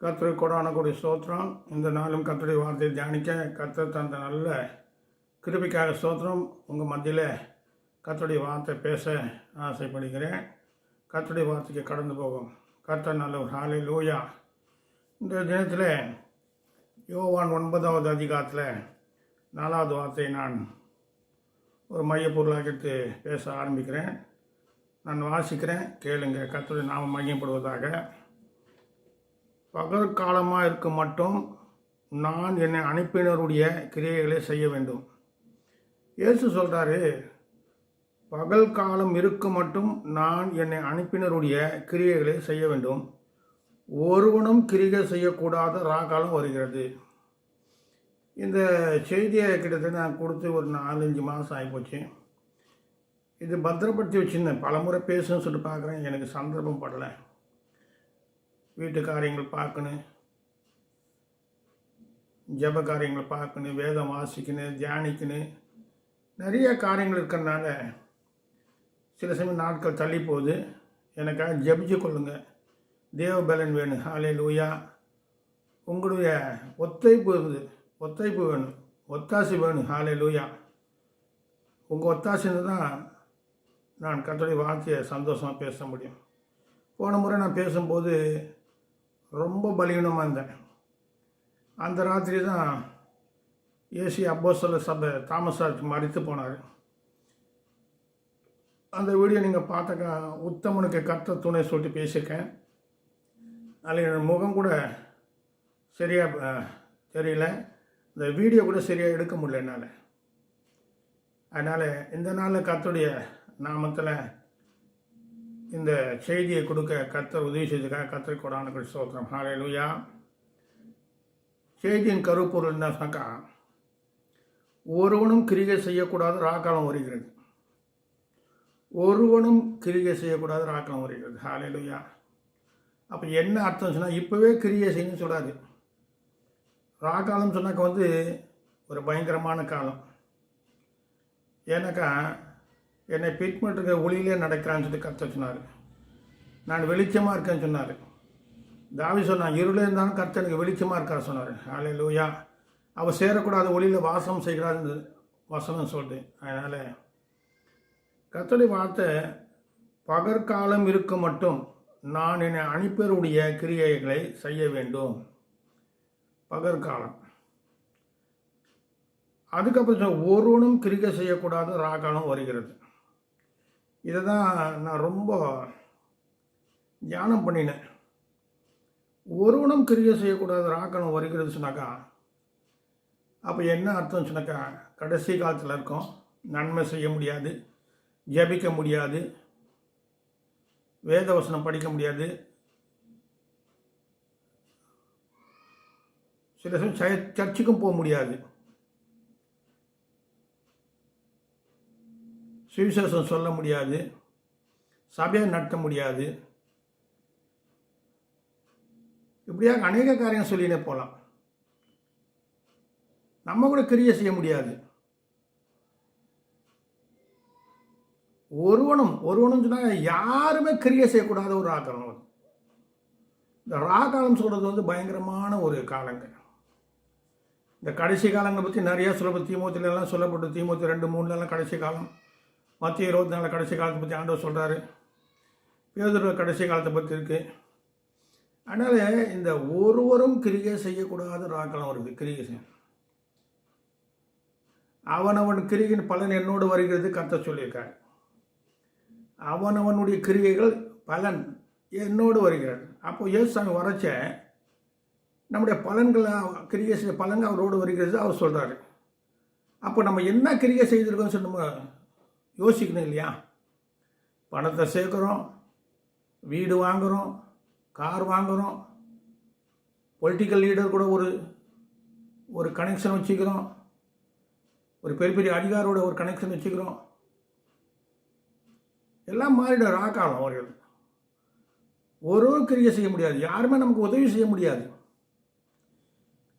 கர்த்தருக்கு கொடான கொடி ஸ்தோத்திரம். இந்த நாளும் கர்த்தருடைய வார்த்தையை தியானிக்க கர்த்தர் தந்த நல்ல கிருபைக்காக ஸ்தோத்திரம். உங்கள் மத்தியில் கர்த்தருடைய வார்த்தை பேச ஆசைப்படுகிறேன். கர்த்தருடைய வார்த்தைக்கு கடந்து போகும். கர்த்தர் நல்லவர். ஹல்லேலூயா. இந்த தினத்தில் யோவான் 9வது அதிகாரத்தில் 4வது வார்த்தையை நான் ஒரு மையப்பொருளாக்கிட்டு பேச ஆரம்பிக்கிறேன். நான் வாசிக்கிறேன், கேளுங்க. கர்த்தருடைய நாமம் மையப்படுவதாக. பகற்காலமாக இருக்கும் மட்டும் நான் என்னை அனுப்பினருடைய கிரியைகளை செய்ய வேண்டும். இயேசு சொல்கிறாரு, பகல் காலம் இருக்கும் மட்டும் நான் என்னை அனுப்பினருடைய கிரியைகளை செய்ய வேண்டும். ஒருவனும் கிரிகை செய்யக்கூடாத ராக்காலம் வருகிறது. இந்த செய்தியை கிட்டத்தட்ட நான் கொடுத்து ஒரு 4-5 மாதம் ஆகிப்போச்சு. இது பத்திரப்படுத்தி வச்சுருந்தேன். பல முறை பேசணும்னு சொல்லிட்டு பார்க்குறேன், எனக்கு சந்தர்ப்பம் படலை. வீட்டு காரியங்கள் பார்க்கணும், ஜப காரியங்களை பார்க்கணும், வேதம் வாசிக்கணும், தியானிக்கணும், நிறைய காரியங்கள் இருக்கிறதுனால சில சமயம் நாட்கள் தள்ளி போகுது. எனக்காக ஜபிச்சு கொள்ளுங்க. தேவ பலன் வேணும். ஹல்லேலூயா. உங்களுடைய ஒத்துழைப்பு வேணும், ஒத்தாசை வேணும். ஹல்லேலூயா. உங்கள் ஒத்தாசைன்னு தான் நான் கர்த்தருடைய வார்த்தையை சந்தோஷமாக பேச முடியும். போன முறை நான் பேசும்போது ரொம்ப பலவீனமாக இருந்தேன். அந்த ராத்திரி தான் ஏசி அப்போஸ்தலர் சபை தாமஸ் மரித்து போனார். அந்த வீடியோ நீங்கள் பார்த்தாக்கா உத்தமனுக்கு கர்த்தர் துணை சொல்லிட்டு பேசியிருக்கேன். அதில் என் முகம் கூட சரியாக தெரியல, இந்த வீடியோ கூட சரியாக எடுக்க முடியல என்னால். அதனால் இந்த நாளில் கர்த்தருடைய நாமத்தில் இந்த செய்தியை கொடுக்க கர்த்தர் உதவி செய்ததுக்காக கர்த்தருக்கு கொடான கொடி ஸ்தோத்திரம். ஹல்லேலூயா. செய்தியின் கருப்பொருள் என்ன சொன்னாக்கா, ஒருவனும் கிரிகை செய்யக்கூடாத ராக்காலம் வருகிறது. ஒருவனும் கிரிகை செய்யக்கூடாத ராக்காலம் வருகிறது. ஹல்லேலூயா. அப்போ என்ன அர்த்தம் சொன்னால், இப்போவே கிரிகை செய்யணும்னு சொல்லாது. ராக்காலம் சொன்னாக்கா ஒரு பயங்கரமான காலம். ஏன்னாக்கா என்னை பின்பற்றுகிற ஒளியிலே நடக்கிறான்னு சொல்லி கர்த்தர் சொன்னார். நான் வெளிச்சமாக இருக்கேன்னு சொன்னார். தாவீது சொன்னான், இருளே இருந்தாலும் கர்த்தர் எனக்கு வெளிச்சமாக இருக்கார் சொன்னார். ஹல்லேலூயா. அவள் சேரக்கூடாத ஒளியில் வாசம் செய்கிறாருன்னு வசனம் சொல்லிட்டு. அதனால் கர்த்தருடைய வார்த்தை, பகற்காலம் இருக்க மட்டும் நான் என்னை அனுப்பியருடைய கிரியைகளை செய்ய வேண்டும். பகற்காலம். அதுக்கப்புறம் ஒருவனும் கிரிகை செய்யக்கூடாத ராக்காலம் வருகிறது. இதை தான் நான் ரொம்ப தியானம் பண்ணினேன். ஒருவனும் கிரிகை செய்யக்கூடாத ராக்காலம் வருகிறது சொன்னாக்கா, அப்போ என்ன அர்த்தம் சொன்னாக்கா, கடைசி காலத்தில் இருக்கோம். நன்மை செய்ய முடியாது, ஜபிக்க முடியாது, வேதவசனம் படிக்க முடியாது, சில சமயம் சர்ச்சுக்கும் போக முடியாது, சுவிசேஷம் சொல்ல முடியாது, சபையை நடத்த முடியாது. இப்படியாக அநேக காரியம் சொல்லினே போகலாம். நம்ம கூட கிரியை செய்ய முடியாது. ஒருவனும் சொன்னாங்க, யாருமே கிரியை செய்யக்கூடாத ஒரு ராக்காலம். இந்த ராக்காலம் சொல்கிறது பயங்கரமான ஒரு காலங்க. இந்த கடைசி காலங்களை பற்றி நிறையா தீமோத்திலெல்லாம் சொல்லப்பட்டு, தீமோத்தி 2-3 கடைசி காலம், மத்திய 24 கடைசி காலத்தை பற்றி ஆண்டவர் சொல்கிறாரு. பேதுரு கடைசி காலத்தை பற்றி இருக்குது. அதனால் இந்த ஒருவரும் கிரிகை செய்யக்கூடாத ராக்காலம் வருது. கிரிகை செய்ய அவனவன் கிரிகையின் பலன் என்னோடு வருகிறது கர்த்தர் சொல்லியிருக்காரு. அவனவனுடைய கிரிகைகள் பலன் என்னோடு வருகிறது. அப்போ இயேசுசாமி வரைச்ச நம்முடைய பலன்களை கிரிகை செய்ய பலன் அவரோடு வருகிறது அவர் சொல்கிறாரு. அப்போ நம்ம என்ன கிரிகை செய்திருக்கோம்னு சொல்லி நம்ம யோசிக்கணும் இல்லையா? பணத்தை சேர்க்குறோம், வீடு வாங்குகிறோம், கார் வாங்குகிறோம், பொலிட்டிக்கல் லீடர் கூட ஒரு கனெக்ஷன் வச்சுக்கிறோம், ஒரு பெரிய அதிகாரோட ஒரு கனெக்ஷன் வச்சுக்கிறோம். எல்லாம் மாறிட ராக்காலம் அவர்கள். ஒரு கிரியை செய்ய முடியாது, யாருமே நமக்கு உதவி செய்ய முடியாது.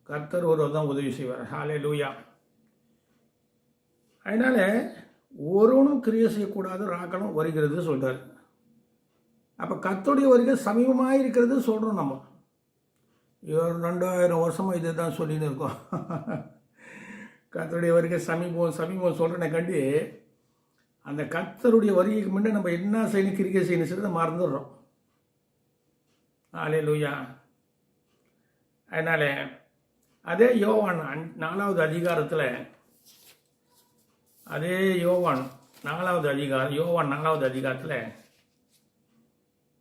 கர்த்தர் ஒருவர் தான் உதவி செய்வார். ஹல்லேலூயா. அதனால் ஒருவனும் கிரியை செய்யக்கூடாது ராக்காலம் வருகிறது சொல்கிறார். அப்போ கர்த்தருடைய வருகை சமீபமாக இருக்கிறது சொல்கிறோம் நம்ம. 2000 வருஷமாக இதை தான் சொல்லின்னு இருக்கோம். கர்த்தருடைய வருகை சமீபம் சமீபம் சொல்கிறேனே கண்டி அந்த கர்த்தருடைய வருகைக்கு முன்னே நம்ம என்ன செய்யணும் கிரிக்கை செய்யணும் சொல்லி நம்ம மறந்துடுறோம். அல்லேலூயா. அதனால் அதே யோவான் 4வது அதிகாரத்தில் அதே யோவான் 4வது அதிகாரத்தில்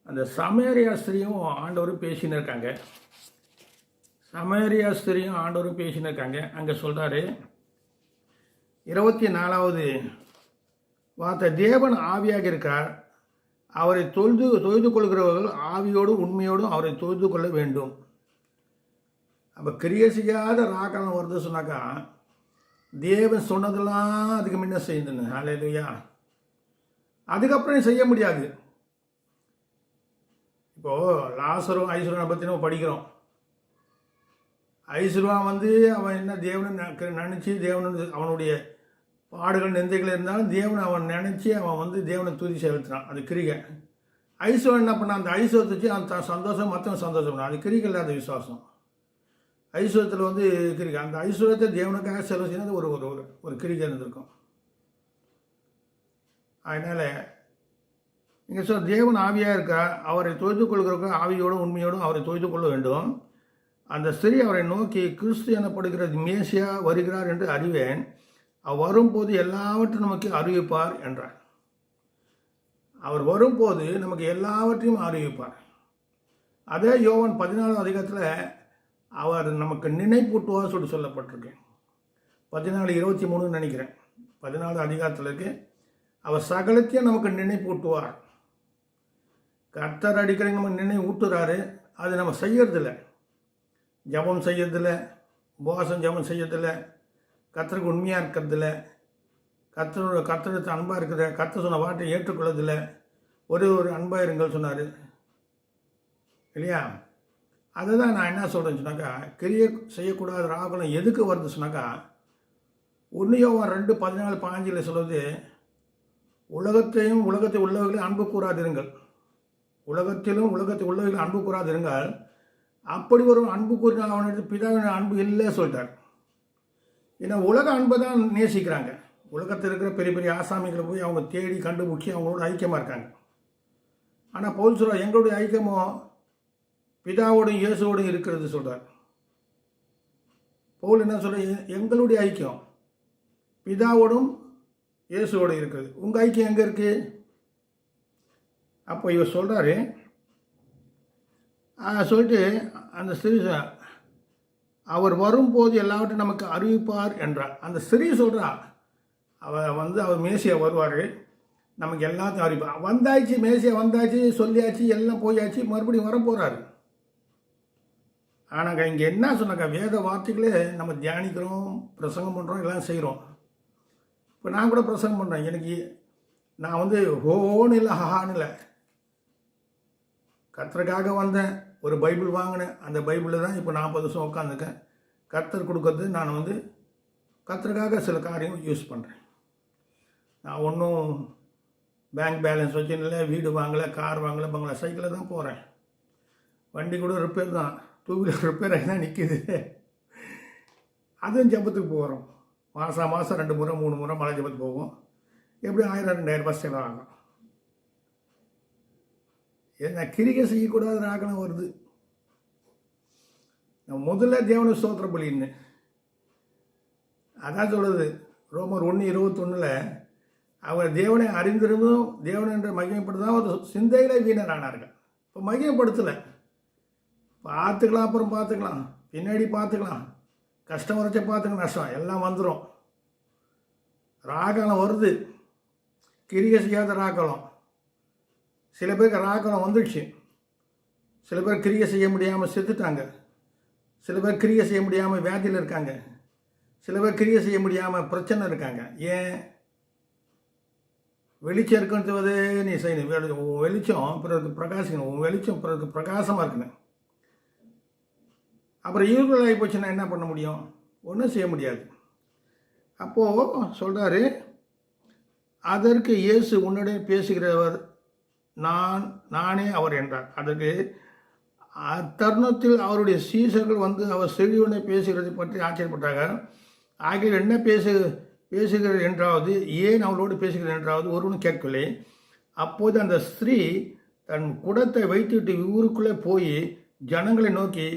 அந்த சமேரியா ஸ்திரியும் ஆண்டவரும் பேசின்னு இருக்காங்க. அங்கே சொல்கிறாரு 24வது வார்த்தை, தேவன் ஆவியாக இருக்கார், அவரை தொழுது கொள்கிறவர்கள் ஆவியோடும் உண்மையோடும் அவரை தொழுது கொள்ள வேண்டும். அப்போ கிரியை செய்யாத ராக்காலம் வருது சொன்னாக்கா தேவன் சொன்னதெல்லாம் அதுக்கு முன்ன செய்யுதுன்னு. அல்லேலூயா. அதுக்கப்புறம் செய்ய முடியாது. இப்போது லாசரும் ஐஸ்வர்யா பற்றி நம்ம படிக்கிறோம். ஐஸ்வர்யா அவன் என்ன தேவனை நினச்சி அவனுடைய பாடுகள் நிந்தைகள் இருந்தாலும் தேவனை அவன் நினச்சி அவன் தேவனை துதி செலுத்தினான். அது கிரிகை. ஐஸ்வர்யம் என்ன பண்ணான்? அந்த ஐஸ்வரத்தை வச்சு அந்த சந்தோஷம் மற்றவன் சந்தோஷம் பண்ணான். அது கிரிகை இல்லாத விசுவாசம். ஐஸ்வரத்தில் கிரிகை. அந்த ஐஸ்வர்யத்தை தேவனுக்காக செலவு செய்யறது ஒரு ஒரு ஒரு கிரிகை இருந்திருக்கும். அதனால் இங்கே சொல்ல தேவன் ஆவியாக இருக்கா, அவரை தொழுது கொள்கிறவர்கள் ஆவியோடும் உண்மையோடும் அவரை தொழுது கொள்ள வேண்டும். அந்த ஸ்திரீ அவரை நோக்கி, கிறிஸ்து எனப்படுகிற மேசியா வருகிறார் என்று அறிவேன், அவர் வரும்போது எல்லாவற்றையும் நமக்கு அறிவிப்பார் என்றார். அவர் வரும்போது நமக்கு எல்லாவற்றையும் அறிவிப்பார். அதே யோவான் 14வது அதிகாரத்தில் அவர் நமக்கு நினைப்பூட்டுவார் சொல்லப்பட்டிருக்கு. 14:23 நினைக்கிறேன். 14வது அதிகாரத்தில் இருக்கு. அவர் சகலத்தையும் நமக்கு நினைப்பூட்டுவார். கர்த்தர் அடிக்கடி நமக்கு நினைவு ஊட்டுறாரு. அது நம்ம செய்யறதில்ல. ஜபம் செய்யறதில்ல, உபவாசம் ஜபம் செய்யறதில்ல, கர்த்தருக்கு உண்மையாக இருக்கிறதில்ல, கர்த்தருக்கு அன்பாக இருக்கிற, கர்த்தர் சொன்ன வார்த்தை ஏற்றுக்கொள்ளதில்லை. ஒரு அன்பாக இருங்கள் சொன்னார் இல்லையா? அதை தான் நான் என்ன சொல்கிறேன்னு சொன்னாக்கா, கிரியை செய்யக்கூடாத ராகுலம் எதுக்கு வருது சொன்னாக்கா, 1 யோவான் 2:14-15 சொல்வது, உலகத்தையும் உலகத்தை உள்ளவர்களையும் அன்பு கூறாதிருங்கள், உலகத்தில் உள்ளவர்கள் அன்பு கூறாதிருங்கள், அப்படி ஒரு அன்பு கூறின அவனுக்கு பிதாவின் அன்பு இல்லை சொல்லிட்டார். ஏன்னா உலக அன்பை தான் நேசிக்கிறாங்க. உலகத்தில் இருக்கிற பெரிய பெரிய ஆசாமிகளை போய் அவங்க தேடி கண்டுபிடிச்சி அவங்களோட ஐக்கியமாக இருக்காங்க. ஆனால் பவுல் சொல்கிறார், எங்களுடைய ஐக்கியமோ பிதாவோடும் இயேசுவோடும் இருக்கிறது சொல்கிறார். பவுல் என்ன சொல்ற, எங்களுடைய ஐக்கியம் பிதாவோடும் இயேசுவோடும் இருக்கிறது. உங்கள் ஐக்கியம் எங்கே இருக்குது? அப்போ இவர் சொல்கிறாரு, சொல்லிட்டு அந்த ஸ்திரீ அவர் வரும்போது எல்லாவற்றையும் நமக்கு அறிவிப்பார் என்றார். அந்த ஸ்திரீ சொல்கிறா, அவர் மேசியா வருவார், நமக்கு எல்லாத்தையும் அறிவிப்பார். வந்தாச்சு, மேசியா வந்தாச்சு, சொல்லியாச்சு, எல்லாம் போயாச்சு, மறுபடியும் வரப்போகிறாரு. ஆனால் இங்கே என்ன சொன்னாக்கா, வேத வார்த்தைகளே நம்ம தியானிக்கிறோம், பிரசங்கம் பண்ணுறோம், எல்லாம் செய்கிறோம். இப்போ நான் கூட பிரசங்கம் பண்ணுறேன். எனக்கு நான் ஹோன்னு இல்லை ஹான்னு இல்லை, கர்த்தருக்காக வந்தேன், ஒரு பைபிள் வாங்கினேன். அந்த பைபிளில் தான் இப்போ 40 வருஷம் உட்காந்துருக்கேன். கர்த்தர் கொடுக்கறது நான் கர்த்தருக்காக சில காரியம் யூஸ் பண்ணுறேன். நான் ஒன்றும் பேங்க் பேலன்ஸ் வச்சுன்னு வீடு வாங்கலை, கார் வாங்கலை, பங்களா, சைக்கிளில் தான் போகிறேன். வண்டி கூட ரிப்பேர் தான், 2 வீலர் ரிப்பேர் ஆகி தான் நிற்கிது. அதுவும் ஜபத்துக்கு போகிறோம். மாதம் 2 முறை 3 முறை மலை ஜபத்துக்கு போவோம். எப்படியும் 1000-2000 ரூபாய் செலவு ஆகும். ஏன்னா கிரிகை செய்யக்கூடாது ராகனம் வருது. நம்ம முதல்ல தேவனை ஸ்தோத்திர பலின்னு அதான் சொல்லுது. ரோமர் 1:21 அவர் தேவனை அறிந்திருந்தும் தேவன் என்ற மகிமைப்படுத்தான் ஒரு சிந்தையில வீணரானார்கள். இப்போ மகிமைப்படுத்தலை, பார்த்துக்கலாம், அப்புறம் பார்த்துக்கலாம், பின்னாடி பார்த்துக்கலாம், கஷ்டம் வரைச்ச பார்த்துக்கலாம், நஷ்டம் எல்லாம் வந்துடும். ராகலம் வருது, கிரிகை செய்யாத ராகலம். சில பேருக்கு ராகலம் வந்துடுச்சு. சில பேர் கிரியை செய்ய முடியாமல் செத்துட்டாங்க. சில பேர் கிரியை செய்ய முடியாமல் வியாதியில் இருக்காங்க. சில பேர் கிரியை செய்ய முடியாமல் பிரச்சனை இருக்காங்க. ஏன்? வெளிச்சம் இருக்குன்றது நீ செய்யணும். உன் வெளிச்சம் பிறகு பிரகாசிக்கணும். உன் வெளிச்சம் பிறகு பிரகாசமாக இருக்கணும். அப்புறம் ஈர்வல் ஆகி போச்சுன்னா என்ன பண்ண முடியும்? ஒன்றும் செய்ய முடியாது. அப்போது சொல்கிறாரு, அதற்கு இயேசு உன்னுடைய பேசுகிறவர் நானே அவர் என்றார். அதற்கு அத்தருணத்தில் அவருடைய சீசர்கள் வந்து அவர் சிறியவனை பேசுகிறதை பற்றி ஆச்சரியப்பட்டாங்க. ஆகிய என்ன பேசுகிறது என்றாவது, ஏன் அவளோடு பேசுகிறது என்றாவது ஒருவனும் கேட்கவில்லை. அப்போது அந்த ஸ்திரீ தன் குடத்தை வைத்துவிட்டு ஊருக்குள்ளே போய் ஜனங்களை நோக்கி,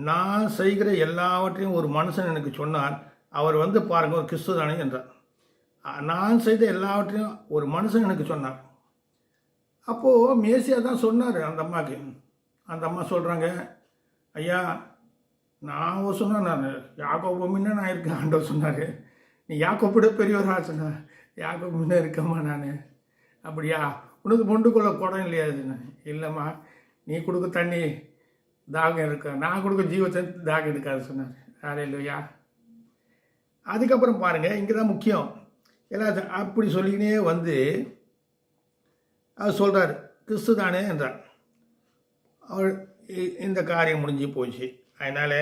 நான் செய்கிற எல்லாவற்றையும் ஒரு மனுஷன் எனக்கு சொன்னார், அவர் வந்து பாருங்க, ஒரு கிறிஸ்துதானே என்றார். நான் செய்த எல்லாவற்றையும் ஒரு மனுஷன் எனக்கு சொன்னார். அப்போது மேசியா தான் சொன்னார் அந்த அம்மாவுக்கு. அந்த அம்மா சொல்கிறாங்க, ஐயா நான் சொன்னேன், நான் யாக்கோபு முன்ன நான் இருக்கேன் ஆண்டவர் சொன்னார். நீ யாக்கோப்பிட பெரியவராக சொன்ன, யாக்கோபு முன்ன இருக்கம்மா நான். அப்படியா, உனக்கு பொண்டுக்குள்ள குடம் இல்லையா? இல்லைம்மா, நீ கொடுக்க தண்ணி தாகம் இருக்க, நான் கொடுக்க ஜீவத்தை தாகம் இருக்காது சொன்னார். வேலை இல்லையா? அதுக்கப்புறம் பாருங்கள், இங்கே தான் முக்கியம். எல்லாம் அப்படி சொல்லிக்கினே வந்து அவர் சொல்கிறார், கிறிஸ்து தானே என்றார். அவர் இந்த காரியம் முடிஞ்சு போச்சு. அதனால்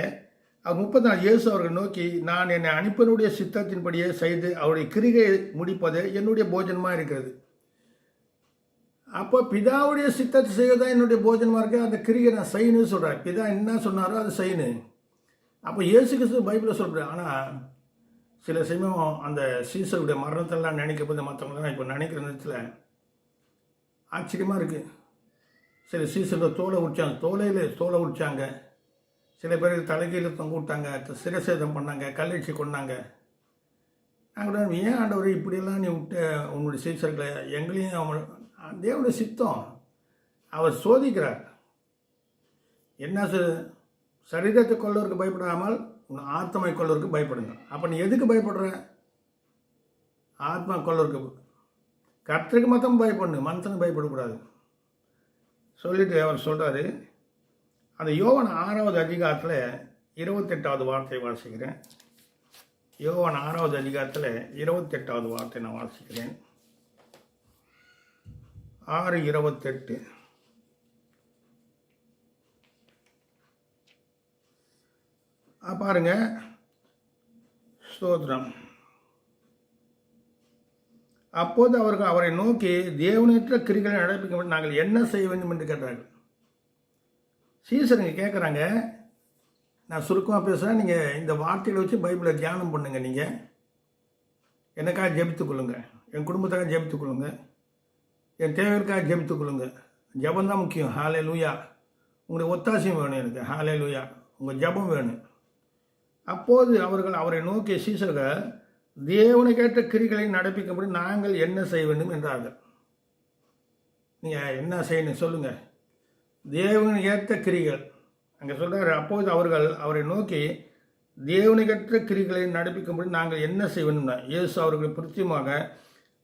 அவர் 34 இயேசு அவர்கள் நோக்கி, நான் என்னை அனுப்பினுடைய சித்தத்தின்படியே செய்து அவருடைய கிரிகையை முடிப்பது என்னுடைய போஜனமாக இருக்கிறது. அப்போ பிதாவுடைய சித்தத்தை செய்வதான் என்னுடைய போஜனமாக இருக்குது. அந்த கிரிகை நான் செய்யணும்னு சொல்கிறேன். பிதா என்ன சொன்னாரோ அதை செய்யணும். அப்போ இயேசு கிறிஸ்து பைபிளில் சொல்கிறேன். ஆனால் சில சமயம் அந்த சீசருடைய மரணத்தெல்லாம் நினைக்கப்போது மற்றவங்களாம் இப்போ நினைக்கிற நேரத்தில் ஆச்சரியமாக இருக்குது. சில சீசர்கள் தோலை உடிச்சாங்க, சில பேருக்கு தலைகீழ் தொங்க விட்டாங்க, சிரசேதம் பண்ணாங்க, கல்லெச்சி கொண்டாங்க. நாங்கள் ஏன் ஆண்டவர் இப்படியெல்லாம் நீ விட்ட உன்னுடைய சீசர்களை? எங்களையும் அவன் தேவனுடைய சித்தம் அவர் சோதிக்கிறார். என்ன சரீரத்தை கொள்ளவருக்கு பயப்படாமல் உன் ஆத்மை கொள்ளவருக்கு பயப்படுங்க. அப்போ நீ எதுக்கு பயப்படுற? ஆத்மா கொள்ளவருக்கு. கர்த்தருக்கு மொத்தம் பயப்படணும், மனுஷனுக்கு பயப்படக்கூடாது சொல்லிட்டு அவர் சொல்கிறாரு. அந்த யோவான் 6வது அதிகாரத்தில் 28வது வார்த்தையை வாசிக்கிறேன். யோவான் 6வது அதிகாரத்தில் 28வது வார்த்தை நான் வாசிக்கிறேன். 6:28. பாருங்க, ஸ்தோத்திரம். அப்போது அவர்கள் அவரை நோக்கி, தேவனற்ற கிரிகளை நடப்பிக்க நாங்கள் என்ன செய்ய வேண்டும் என்று கேட்டார்கள். சீசருங்க கேட்குறாங்க. நான் சுருக்கமாக பேசுகிறேன், நீங்கள் இந்த வார்த்தைகளை வச்சு பைபிளை தியானம் பண்ணுங்கள். நீங்கள் எனக்காக ஜெபித்துக்கொள்ளுங்க, என் குடும்பத்துக்காக ஜெபித்துக்கொள்ளுங்க, என் தேவைக்காக ஜெபித்துக்கொள்ளுங்க. ஜபம் முக்கியம். ஹாலே லூயா. உங்களுடைய ஒத்தாசையும் வேணும் எனக்கு. ஹாலே லூயா. உங்கள் ஜபம் வேணும். அப்போது அவர்கள் அவரை நோக்கிய சீசர்கள், தேவனுக்கு ஏற்ற கிரிகளை நடப்பிக்கும்படி நாங்கள் என்ன செய்ய வேண்டும் என்றார்கள். நீங்கள் என்ன செய்யணும் சொல்லுங்கள். தேவனுக்கு ஏற்ற கிரிகள் அங்கே சொல்கிறார். அப்போது அவர்கள் அவரை நோக்கி, தேவனுக்கேற்ற கிரிகளை நடப்பிக்கும்படி நாங்கள் என்ன செய்ய வேண்டும்னா, இயேசு அவர்கள் பிரித்தியமாக,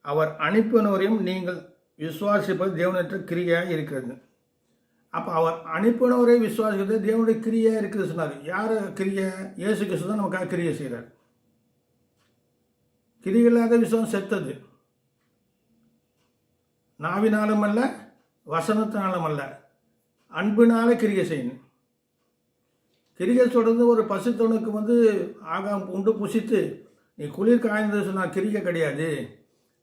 அவர் அனுப்பினவரையும் நீங்கள் விசுவாசிப்பது தேவனற்ற கிரியாக இருக்கிறது. அப்போ அவர் அனுப்பினவரை விசுவாசிக்கிறது தேவனுடைய கிரியாக இருக்குது சொன்னார். யார் கிரியை? இயேசு கிறிஸ்து தான் நமக்காக கிரியை செய்கிறார். கிரியை இல்லாத விசுவாசம் செத்தது. நாவினாலும் அல்ல, வசனத்தினாலும் அல்ல, அன்பினால கிரியை செய்யணும். கிரியை சொல்கிறது ஒரு பசுத்தவனுக்கு வந்து உண்டு புசித்து நீ குளிர் காய்ந்தது சொன்னால் கிரியை கிடையாது.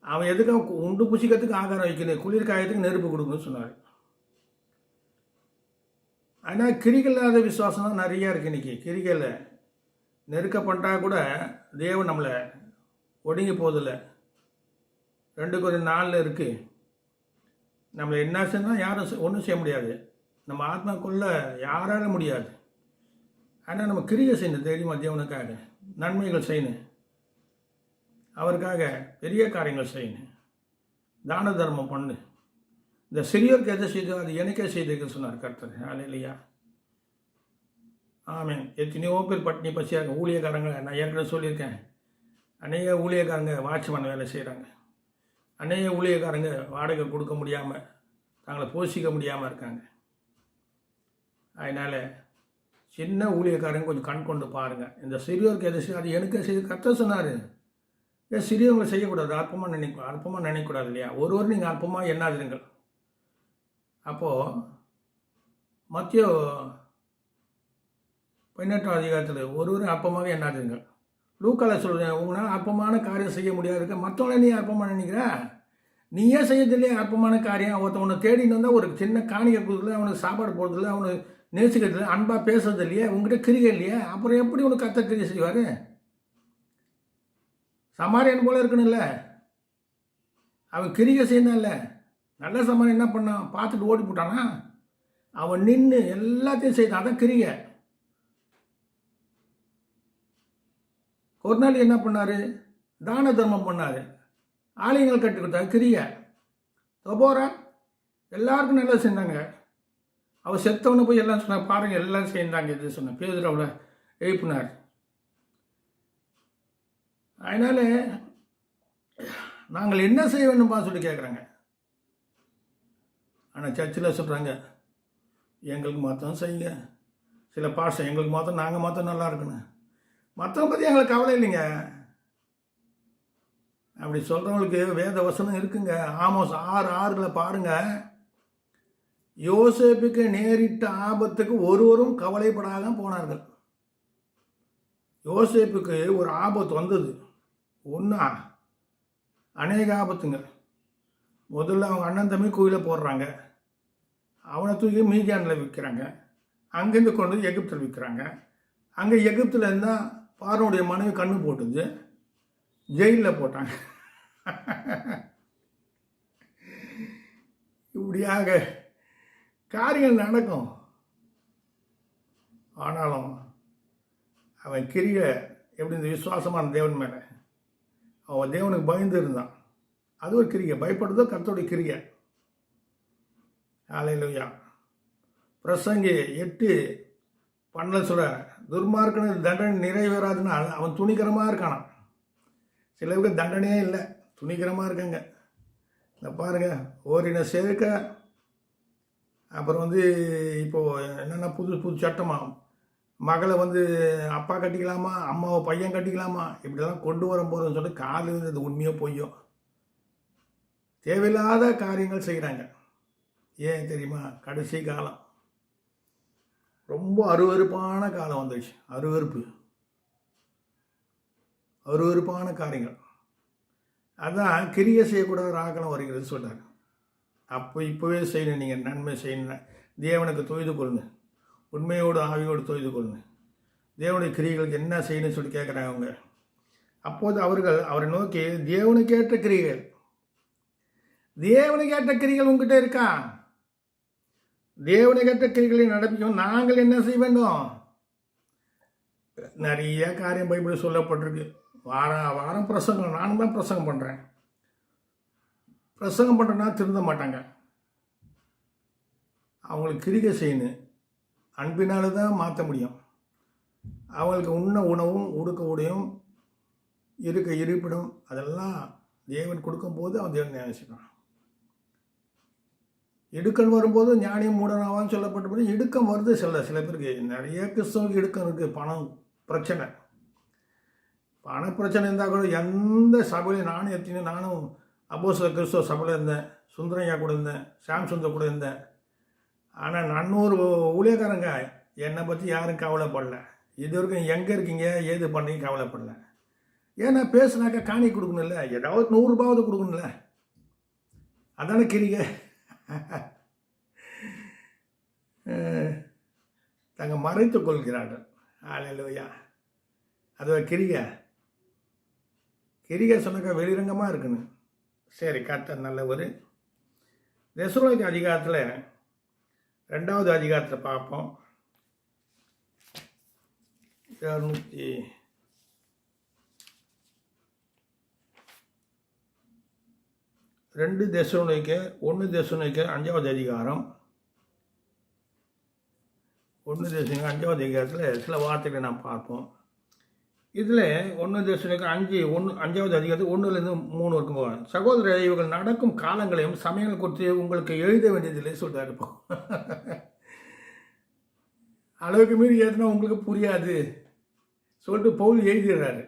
அவன் எதுக்காக உண்டு புசிக்கிறதுக்கு ஆகாரம் வைக்கணும், குளிர் காயத்துக்கு நெருப்பு கொடுக்கணும்னு சொன்னார். ஆனால் கிரிகள் இல்லாத விசுவாசம் தான் நிறையா இருக்குது இன்றைக்கி. கிரிகளை நெருக்கப்பட்டா கூட தேவன் நம்மளை ஒடுங்கி போதில்லை. 2 கொரிந்தியர் 4 இருக்குது. நம்மளை என்ன செய்யணும், யாரும் ஒன்றும் செய்ய முடியாது. நம்ம ஆத்மாக்குள்ள யாரால முடியாது. ஆனால் நம்ம கிரியை செய்யணும், தெரியுமா? தேவனுக்காக நன்மைகள் செய்யணும், அவருக்காக பெரிய காரியங்கள் செய்யணும், தான தர்மம் பண்ணு. இந்த சிறியோருக்கு எதை செய்தோ அது எனக்கே செய்திருக்க சொன்னார் கர்த்தர். இல்லையா? ஆமேன். எத்தனையோ பேர் பட்டினி பசியாக ஊழியக்காரங்க, நான் ஏற்கனவே சொல்லியிருக்கேன், அநேக ஊழியக்காரங்க வாட்ச்மேன் வேலை செய்கிறாங்க. அநேக ஊழியக்காரங்க வாடகை கொடுக்க முடியாமல், தங்களை போஷிக்க முடியாமல் இருக்காங்க. அதனால் சின்ன ஊழியக்காரங்க கொஞ்சம் கண் கொண்டு பாருங்கள். இந்த சிறியோருக்கு எதை செய்ய அது எனக்கே செய்து கர்த்தர் சொன்னார். ஏன் சிறியவங்களை செய்யக்கூடாது? அற்பமாக நினைக்கக்கூடாது இல்லையா? ஒருவர் நீங்கள் அற்பமாக எண்ணாதிருங்கள். அப்போது மத்திய 18வது அதிகாரத்தில் ஒருவரும் அற்பமாக எண்ணாதிருங்கள். லூக்கால சொல்கிறேன், உங்களால் அற்பமான காரியம் செய்ய முடியாது இருக்க, மற்றவங்கள நீ அற்பமாக நினைக்கிற? நீயே செய்யறது இல்லையா அற்பமான காரியம்? ஒருத்தவனை தேடின்னு வந்தால் ஒரு சின்ன காணிக்கை கொடுக்கல, அவனுக்கு சாப்பாடு போடுறதில்ல, அவனுக்கு நேசிக்கிறது அன்பாக பேசுறது இல்லையா, உங்ககிட்ட கிரிகை இல்லையா, அப்புறம் எப்படி உனக்கு கத்த கிரியை செய்வார்? சமாரியன் போல இருக்கணும்ல, அவன் கிரிகை செய்யணும்ல. நல்ல சமாரியன் என்ன பண்ணான்? பார்த்துட்டு ஓடி போட்டானா? அவன் நின்று எல்லாத்தையும் செய்தான், அதான் கிரிகை. ஒரு நாள் என்ன பண்ணார்? தான தர்மம் பண்ணார், ஆலயங்கள் கட்டி கொடுத்தாரு, கிரியை. தொபோரா எல்லாருக்கும் நல்லா செஞ்சாங்க. அவள் செத்தவனை போய் எல்லாம் சொன்னார், பாருங்கள் எல்லாம் சேர்ந்தாங்க இது சொன்ன பேதர் அவளை எழுப்பினார். அதனால் நாங்கள் என்ன செய்ய வேண்டும்பா சொல்லி கேட்குறாங்க. ஆனால் சர்ச்சில் சொல்கிறாங்க, எங்களுக்கு மாத்திரம் செய்யுங்க. சில பாஷை எங்களுக்கு மாத்திரம், நாங்கள் மாத்திரம் நல்லா இருக்கணும், மற்றவங்க பற்றி எங்களுக்கு கவலை இல்லைங்க. அப்படி சொல்கிறவங்களுக்கு வேத வசனம் இருக்குங்க. ஆமோஸ் 6:6 பாருங்க, யோசேப்புக்கு நேரிட்ட ஆபத்துக்கு ஒருவரும் கவலைப்படாத போனார்கள். யோசேப்புக்கு ஒரு ஆபத்து வந்தது, ஒன்றா அநேக ஆபத்துங்க. முதல்ல அவங்க அண்ணன் தம்பி கோயிலை போடுறாங்க, அவனை தூக்கி மீதியானில் விற்கிறாங்க, அங்கேருந்து கொண்டு வந்து எகிப்தில் விற்கிறாங்க. அங்கே எகிப்தில் இருந்தால் பார்வனுடைய மனைவி கண்ணு போட்டுது, ஜெயிலில் போட்டாங்க. இப்படியாக காரியங்கள் நடக்கும். ஆனாலும் அவன் கிரியை எப்படி இந்த விசுவாசமான தேவன் மேலே அவன் தேவனுக்கு பயந்து இருந்தான். அது ஒரு கிரியை, பயப்படுறதோ கர்த்தருடைய கிரியை. ஹல்லேலூயா. பிரசங்கி 8:12 சொல்ற, துர்மார்க்கனுக்கு தண்டனை நிறைவேறாதுனால் அவன் துணிகரமாக இருக்கானான். சிலருக்கு தண்டனையே இல்லை, துணிகரமாக இருக்காங்க. இந்த பாருங்கள், ஓரின சேர்க்க, அப்புறம் இப்போது என்னென்னா புது சட்டமாக மகளை அப்பா கட்டிக்கலாமா, அம்மாவை பையன் கட்டிக்கலாமா, இப்படிலாம் கொண்டு வரும்போதுன்னு சொல்லிட்டு காலையில் இது உண்மையோ பொய்யோ தேவையில்லாத காரியங்கள் செய்கிறாங்க. ஏன் தெரியுமா? கடைசி காலம் ரொம்ப அருவருப்பான காலம் வந்துடுச்சு. அருவருப்பான காரியங்கள். அதான் கிரியை செய்யக்கூடாத ஆகலம் வருகிறது சொல்கிறார். இப்போவே செய்யணும், நீங்கள் நன்மை செய்யணும், தேவனுக்கு தொய்து கொள்ளுங்க, உண்மையோடு ஆவியோடு தொய்து கொள்ளுங்க. தேவனுடைய கிரியைகளுக்கு என்ன செய்யணும்னு சொல்லி கேட்குறாங்க அவங்க. அப்போது அவரை நோக்கி, தேவனுக்கு ஏற்ற கிரிகள், தேவனுக்கு ஏற்ற கிரிகள் உங்ககிட்ட இருக்கா? தேவனுக்கு ஏற்ற கிரிகளை நடப்பிக்கும் நாங்கள் என்ன செய்ய வேண்டும்? நிறைய காரியம் பைபிள் சொல்லப்பட்டிருக்கு. வாரம் பிரசங்கம், நானும் தான் பிரசங்கம் பண்ணுறேன். பிரசங்கம் பண்ணுறேன்னா திருந்த மாட்டாங்க. அவங்களுக்கு கிரிகை செய்யணும், அன்பினால தான் மாற்ற முடியும். அவங்களுக்கு உண்ண உணவும் உடுக்க உடையும் இருக்க இருப்பிடம் அதெல்லாம் தேவன் கொடுக்கும்போது அவன் தேவன் நினைச்சுக்கான். இடுக்கன் வரும்போது ஞானியும் மூடனாவான்னு சொல்லப்பட்டபடி இடுக்கம் வருது. சில பேருக்கு, நிறைய கிறிஸ்தவங்களுக்கு இடுக்கம் இருக்குது. பணம் பிரச்சனை, பண பிரச்சனை இருந்தால் கூட எந்த சபையிலையும் நானும் அப்போஸ்தலர் கிறிஸ்தவ சபையில் இருந்தேன், சுந்தரையா கூட இருந்தேன், சாம் சுந்தர் கூட இருந்தேன். ஆனால் 400 ஊழியக்காரங்க என்னை பற்றி யாரும் கவலைப்படல. இது வரைக்கும் எங்கே இருக்கீங்க ஏது பண்ணீங்க கவலைப்படல. ஏன்னா பேசுனாக்கா காணி கொடுக்கணும்ல, ஏதாவது 100 ரூபாவது கொடுக்கணும்ல, அதான கிரிகை. தாங்க மறைத்து கொள்கிறார்கள். ஹல்லேலூயா. அது கிரிகை சொன்னாக்கா வெளிரங்கமாக இருக்குன்னு. சரி, கர்த்தர் நல்லவர். தெசலோனிக்கே அதிகாரத்தில் 2வது அதிகாரத்தில் பார்ப்போம். 2 தெசலோனிக்கே 1 தெசலோனிக்கே 5வது அதிகாரம். 1 தெசலோனிக்கே 5வது அதிகாரத்தில் சில வார்த்தைகளை நாம் பார்ப்போம். இதில் 1 தெசலோனிக்கே 5வது அதிகாரத்தில் 1-3 வரைக்கும் போவாங்க. சகோதர, இவர்கள் நடக்கும் காலங்களையும் சமயங்கள் குறித்து உங்களுக்கு எழுத வேண்டியதில்லை சொல்கிறாரு. இப்போ அளவுக்கு மீறி ஏதுனா உங்களுக்கு புரியாது சொல்லிட்டு பவுல் எழுதிடுறாரு.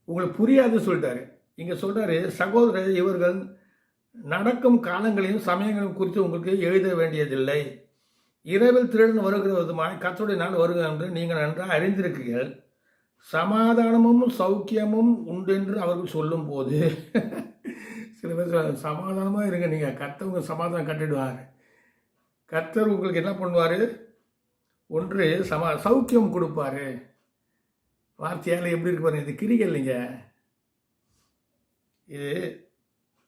உங்களுக்கு புரியாது சொல்லிட்டாரு. இங்கே சொல்கிறாரு, சகோதர, இவர்கள் நடக்கும் காலங்களையும் சமயங்களையும் குறித்து உங்களுக்கு எழுத வேண்டியதில்லை. இரவில் திருடன் வருகிற விதமாக கர்த்தருடைய நாள் வருகிறது என்று நீங்கள் நன்றாக அறிந்திருக்கிறீர்கள். சமாதானமும் சௌக்கியமும் உண்டென்று அவர்கள் சொல்லும் போது சில பேர் சமாதானமாக இருங்க, நீங்கள் கர்த்தர் உங்களுக்கு சமாதானம் கட்டிடுவார். கர்த்தர் உங்களுக்கு என்ன பண்ணுவார்? ஒன்று சௌக்கியம் கொடுப்பார். வார்த்தையால் எப்படி இருக்கு பாருங்க, இது கிரிகை இல்லைங்க. இது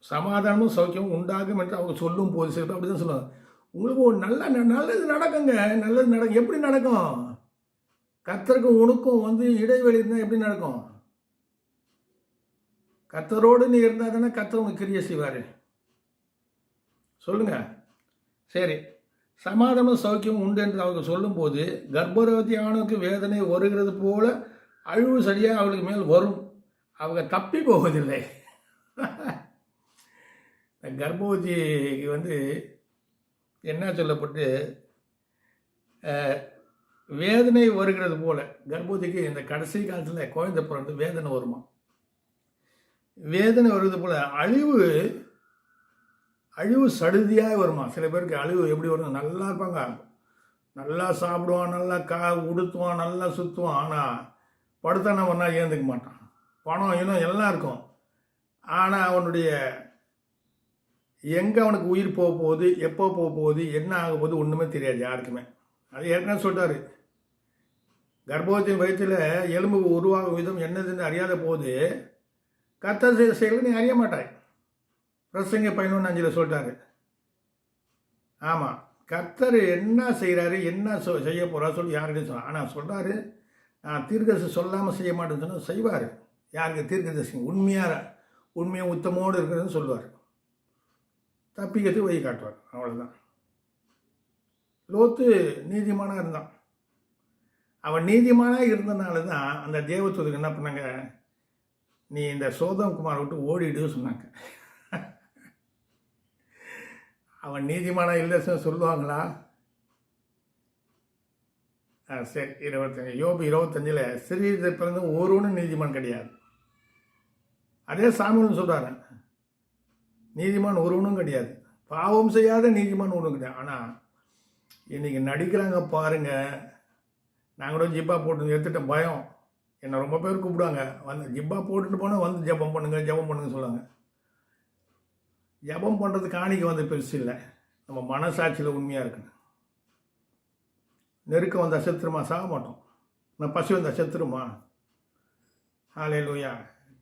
சமாதானமும் சௌக்கியமும் உண்டாகும் என்று அவங்க சொல்லும் போது சில பேர் அப்படி தான் சொல்லுவாங்க. உங்களுக்கு ஒரு நல்லது நடக்குங்க, நல்லது நடக்கும். எப்படி நடக்கும்? கர்த்தருக்கும் உனக்கும் இடைவெளி இருந்தால் எப்படி நடக்கும்? கர்த்தரோடு நீ இருந்தால் தானே கர்த்தர் உங்களுக்கு கிரியை செய்வார். சொல்லுங்க. சரி, சமாதானம் சௌக்கியம் உண்டு என்று அவங்க சொல்லும்போது கர்ப்பவதியானுக்கு வேதனை வருகிறது போல அழிவு சரியாக அவளுக்கு மேல் வரும். அவங்க தப்பி போவதில்லை. கர்ப்பவதிக்கு என்ன சொல்லப்பட்டு வேதனை வருகிறது போல, கர்ப்பவதிக்கு இந்த கடைசி காலத்தில் குழந்தை பிறந்து வேதனை வருமா? வேதனை வருவது போல அழிவு சடுதியாக வருமா? சில பேருக்கு அழிவு எப்படி வரும்? நல்லா இருப்பாங்க, நல்லா சாப்பிடுவான், நல்லா உடுத்துவான், நல்லா சுற்றுவான். ஆனால் படுத்தான ஒன்றா ஏந்துக்க மாட்டான். பணம் இன்னும் எல்லாம் இருக்கும். ஆனால் அவனுடைய எங்கே அவனுக்கு உயிர் போக போகுது, எப்போ போக போகுது, என்ன ஆக போகுது ஒன்றுமே தெரியாது யாருக்குமே. அது ஏற்கனவே சொல்லிட்டாரு, கர்ப்பவத்தின் வயிற்றில் எலும்பு உருவாகும் விதம் என்னதுன்னு அறியாத போது கர்த்தர் செய்த செயலை நீ அறிய மாட்டாய். பிரசங்க 11:5 சொல்லிட்டாரு. ஆமாம், கர்த்தர் என்ன செய்கிறாரு, என்ன செய்ய போகிறா சொல்லி யாருக்கிட்டையும் சொன்னார். ஆனால் சொல்கிறாரு, நான் தீர்க்கதரிசி சொல்லாமல் செய்ய மாட்டேன்னு சொன்னால் செய்வார். யாருக்கு? தீர்க்கதரிசி உண்மையை உத்தமோடு இருக்கிறதுன்னு சொல்லுவார். தப்பிக்கிறதுக்கு வழி காட்டுவார். அவ்வளோதான். லோத்து நீதிமானாக இருந்தான். அவன் நீதிமானாக இருந்தனால தான் அந்த தேவதூதருக்கு என்ன பண்ணாங்க, நீ இந்த சோதம் குமாரை விட்டு ஓடிடு சொன்னாங்க. அவன் நீதிமானா இல்லை சொல்லுவாங்களா? சரி, 25 யோபு 25 சிறிது பிறந்து ஒருவனும் நீதிமான் கிடையாது. அதே சாமின்னு சொல்கிறாரு, நீதிமான் ஒருவனும் கிடையாது, பாவம் செய்யாத நீதிமான் ஒன்றும் கிடையாது. ஆனால் இன்றைக்கி நடிக்கிறாங்க பாருங்க. நான் கூட ஜிப்பா போட்டு எடுத்துகிட்ட பயம், என்னை ரொம்ப பேர் கூப்பிடுவாங்க, ஜிப்பா போட்டுட்டு போனால் ஜெபம் பண்ணுங்க சொல்லுவாங்க. ஜெபம் பண்ணுறது காணிக்க பெருசு இல்லை, நம்ம மனசாட்சியில் உண்மையாக இருக்கணும். நெருக்கம் வந்தால் செத்துருமா? சாக மாட்டோம். நான் பசி வந்தால் செத்துருமா? ஹல்லேலூயா.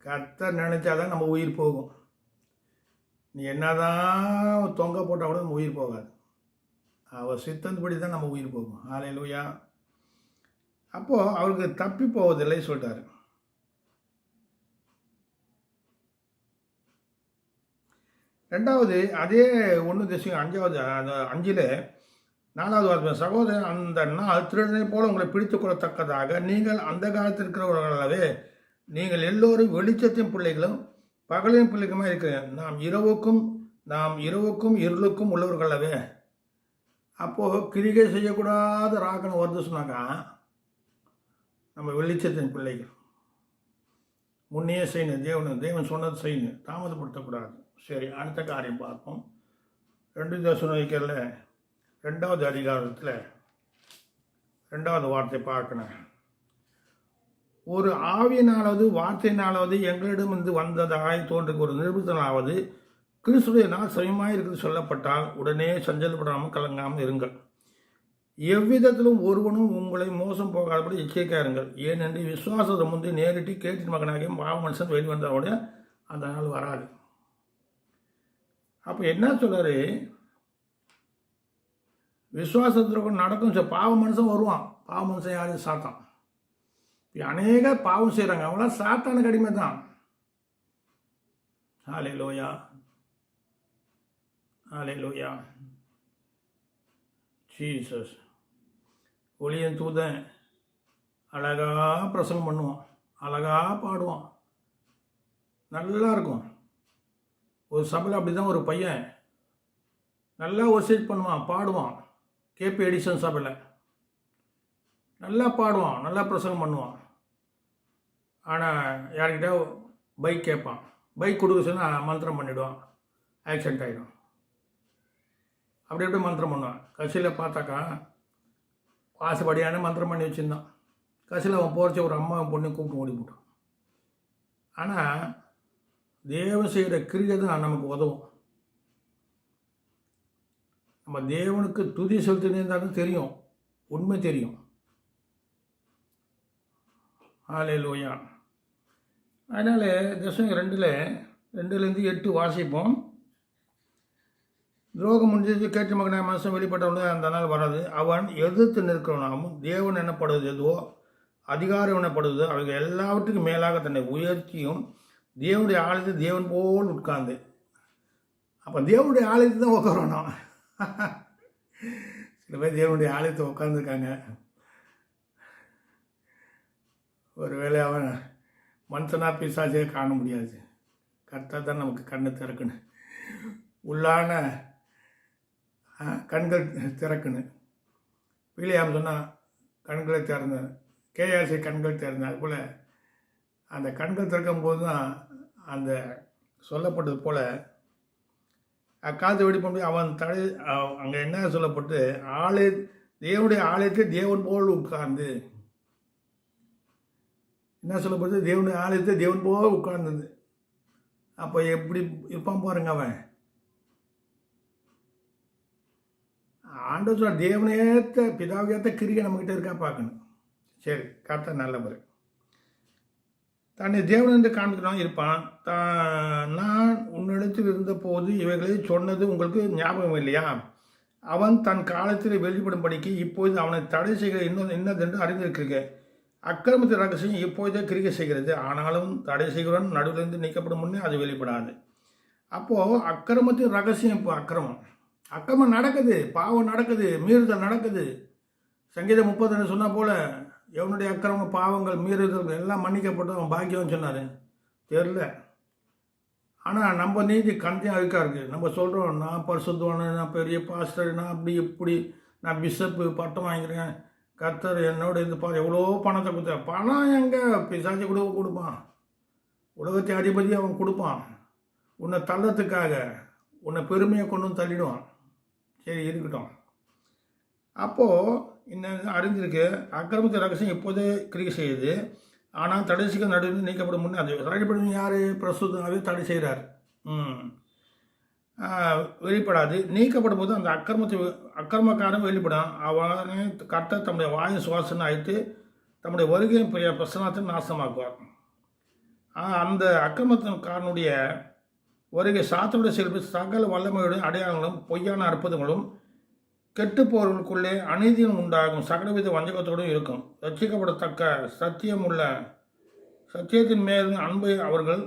கர்த்தர் நினச்சாதான் நம்ம உயிர் போகும். நீ என்னதான் தொங்க போட்டால் கூட நம்ம உயிர் போகாது. அவர் சித்தந்தபடி தான் நம்ம உயிர் போகும். ஹல்லேலூயா. அப்போது அவருக்கு தப்பி போவதில்லை சொல்லிட்டாரு. ரெண்டாவது, அதே 1:5 4வது வார்த்தை, சகோதரன், அந்த நாள் திருடனை போல உங்களை பிடித்துக் கொள்ளத்தக்கதாக நீங்கள் அந்த காலத்தில் இருக்கிறவர்களாகவே நீங்கள் எல்லோரும் வெளிச்சத்தின் பிள்ளைகளும் பகலின் பிள்ளைகளுமா இருக்கிறேன். நாம் இரவுக்கும் இருளுக்கும் உள்ளவர்களாகவே. அப்போது கிரிகை செய்யக்கூடாத ராகனம் வருது சொன்னாக்கா, நம்ம வெளிச்சத்தின் பிள்ளைகள் முன்னையே செய்யணும். தேவன் சொன்னது செய்யணும், தாமதப்படுத்தக்கூடாது. சரி, அடுத்த காரியம் பார்ப்போம். 2 தெசலோனிக்கேயர்ல 2வது அதிகாரத்தில் 2வது வார்த்தை பார்க்கணும். ஒரு ஆவியினாலாவது வார்த்தையினாலாவது எங்களிடமிருந்து வந்ததாய் தோன்றுக்கு ஒரு நிரூபத்தினாலாவது கிறிஸ்துடைய நாள் சமயமாக இருக்கிறது சொல்லப்பட்டால் உடனே சஞ்சலப்படாமல் கலங்காமல் இருங்கள். எவ்விதத்திலும் ஒருவனும் உங்களை மோசம் போகாதபடி எச்சரிக்கையாக இருங்கள். ஏனென்று விசுவாசத்தை முந்தைய நேரிட்டு கேட்டின் மகனாகிய பாவ மனுஷன் வெளிவந்தவுடைய அந்த நாள் வராது. அப்போ என்ன சொல்றாரு? விசுவாசத்திற்கு நடக்கும். பாவ மனுஷன் வருவான். பாவ மனுஷன் யாரு? சாத்தான். அநேக பாவம் செய்கிறாங்க, அவங்களாம் சாத்தானுக்கு அடிமை தான். ஹல்லேலூயா, ஹல்லேலூயா, ஜீசஸ். ஒளியன் தூதன் அழகாக பிரசங்கம் பண்ணுவான், அழகாக பாடுவான், நல்லா இருக்கும். ஒரு சபையில் அப்படி தான் ஒரு பையன் நல்லா ஒர்ஷிப் பண்ணுவான், பாடுவான். கேபி எடிசன் சபையில் நல்லா பாடுவான், நல்லா பிரசங்கம் பண்ணுவான். ஆனால் யார்கிட்ட பைக் கேட்பான், பைக் கொடுக்க சொன்னால் மந்திரம் பண்ணிவிடுவான், ஆக்சிடென்ட் ஆகிடும். அப்படி எப்படி மந்திரம் பண்ணுவான். கடைசியில் பார்த்தாக்கா வாசப்படியான மந்திரம் பண்ணி வச்சுருந்தான். கடைசியில் அவன் போகிறச்ச ஒரு அம்மா பொண்ணு கூப்பிட்டு ஓடி போட்டான். ஆனால் தேவன் செய்கிற கிரியை தான் நமக்கு உதவும். நம்ம தேவனுக்கு துதி செலுத்தினு தெரியும், உண்மை தெரியும். ஹல்லேலூயா. அதனால் தசமம் 2லேருந்து 8 வாசிப்போம். துரோகம் முடிஞ்சது கேட்டு மகனாக மனசம் வெளிப்பட்டவனே அந்த நாள் வராது. அவன் எதிர்த்து நிற்கிறவனாகவும் தேவன் எனப்படுவது எதுவோ அதிகாரம் எனப்படுவது அவைகள் எல்லாவற்றுக்கும் மேலாக தன்னை உயர்த்தியும் தேவனுடைய ஆலயத்தை தேவன் போல் உட்கார்ந்து. அப்போ தேவனுடைய ஆலயத்தை தான் உட்காரணும். சில பேர் தேவனுடைய ஆலயத்தை உட்காந்துருக்காங்க. ஒருவேளை அவன் மனுஷனாக பிசாசே காண முடியாது. கரெக்டாக தான் நமக்கு கண்ணை திறக்கணும், உள்ளான கண்கள் திறக்கணும். பிள்ளையாம் சொன்னால் கண்களை திறந்த, கேஆர்சி கண்கள் திறந்த. அதுபோல் அந்த கண்கள் திறக்கும் போது தான் அந்த சொல்லப்பட்டது போல் அக்காலத்தை வெடிப்ப முடியும். அவன் தடை அங்கே என்ன சொல்லப்பட்டு தேவனுடைய ஆலயத்தை தேவன் போல் உட்கார்ந்து, என்ன சொல்லப்பட்டு தேவனுடைய ஆலயத்தை தேவன் போல் உட்கார்ந்தது. அப்போ எப்படி இருப்பான் பாருங்க அவன். ஆண்டவர் சொல்ல தேவனேத்த பிதாவியேத்த கிரியை நம்மகிட்ட இருக்கா பார்க்கணும். சரி, கரெக்டாக நல்லவர். தன்னை தேவன் என்று காண்பிக்கிறவன் இருப்பான். நான் உன்னிடத்தில் இருந்தபோது இவைகளை சொன்னது உங்களுக்கு ஞாபகம் இல்லையா? அவன் தன் காலத்தில் வெளிப்படும்படிக்கு இப்போது அவனை தடை செய்கிற இன்னதென்று அறிந்திருக்கிறீர்கள். அக்கிரமத்தின் ரகசியம் இப்போதே கிரிக்கை செய்கிறது. ஆனாலும் தடை செய்கிறவன் நடுவிலிருந்து நீக்கப்படும் முன்னே அது வெளிப்படாது. அப்போது அக்கிரமத்தின் ரகசியம் இப்போ அக்கிரமம் நடக்குது, பாவம் நடக்குது, மீறுதல் நடக்குது. சங்கீதம் 30 சொன்ன போல் எவனுடைய அக்கிரம பாவங்கள் மீறுதல் எல்லாம் மன்னிக்கப்பட்டு அவன் பாக்கியம்னு சொன்னார். தெரில. ஆனால் நம்ம நீதி கண்டிப்பாக அழுக்காக இருக்குது. நம்ம சொல்கிறோம், நான் பரிசுத்தவான, நான் பெரிய பாஸ்டர், நான் அப்படி இப்படி, நான் பிஷப்பு பட்டம் வாங்கிக்கிறேன், கர்த்தர் என்னோட இது எவ்வளோ பணத்தை கொடுத்த. பணம் எங்கே பிசாசி கொடுப்பான், உலகத்தை அதிபதி அவன் கொடுப்பான். உன்னை தள்ளத்துக்காக உன்னை பெருமையை கொண்டு வந்து தள்ளிடுவான். சரி, இருக்கட்டும். அப்போது இன்னும் அறிஞ்சிருக்கு, அக்கிரமத்தின் ரகசியம் இப்போதே கிரிக்கை செய்யுது. ஆனால் தடை செய்ய நடுவில் நீக்கப்படும் முன்னே அது தடைப்படும். யார்? பிரசுத்தாவே தடை செய்கிறார். வெளிப்படாது. நீக்கப்படும் போது அந்த அக்கிரமக்காரன் வெளிப்படும். அவனை கர்த்தர் தம்முடைய வாயு சுவாசனை அழைத்து தம்முடைய வருகையின் பெரிய பிரசனத்தை நாசமாக்குவார். அந்த அக்கிரமத்தின்காரனுடைய வருகை சாத்தனுடைய செல்வி சகல வல்லமையுடன் அடையாளங்களும் பொய்யான அற்புதங்களும் கெட்டுப்போர்களுக்குள்ளே அநீதியும் உண்டாகும் சகலவித வஞ்சகத்தோடும் இருக்கும். ரட்சிக்கப்படத்தக்க சத்தியத்தின் மேல் அன்பை அவர்கள்